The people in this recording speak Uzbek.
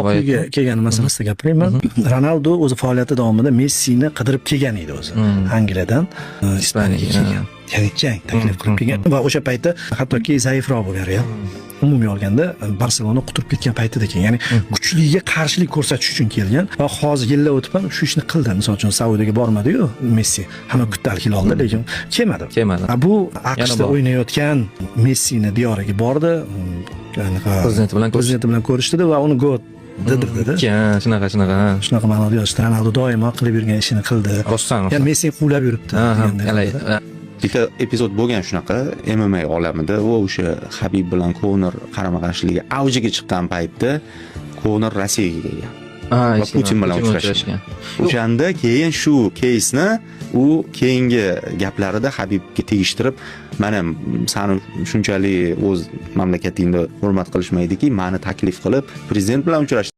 Oqliga kelgani masalasida gapirayman. Ronaldo o'zi faoliyati davomida Messini qidirib kelgan edi o'zi. Angliyadan Ispaniyaga kelgan. Ya'ni jang taklif qilib kelgan va o'sha paytda hattoki zaifroq bo'lgan Real. Umumiy olganda Barselona quturib ketgan paytida kelgan. Ya'ni kuchliga qarshilik ko'rsatish uchun kelgan va hozir yillar o'tib ham shu ishni qildi. Masalan uchun Saudiyaga bormadi-yu Messi. Hamma kutdi hilolda, lekin kelmadi. Bu AQShda o'ynayotgan Messini diyoriga bordi. Prezidenti bilan ko'rishdida va uni God dedi. Shunaqa ma'noda yozdi. Ronaldo doimo qilib yurgan ishini qildi. Ya'ni Messi quvlab yuribdi. Bitta epizod bo'lgan shunaqa MMA olamida va o'sha Habib bilan Konor qarama-qarshiligi avjiga chiqqan paytda Konor Rossiyaga kelgan. Va Putin bilan uchrashgan. O'shanda keyin shu keysni u keyingi gaplarida Habibga tegishtirib, mana seni shunchalik o'z mamlakatingda hurmat qilishmaydiki, meni taklif qilib prezident bilan uchrashdi.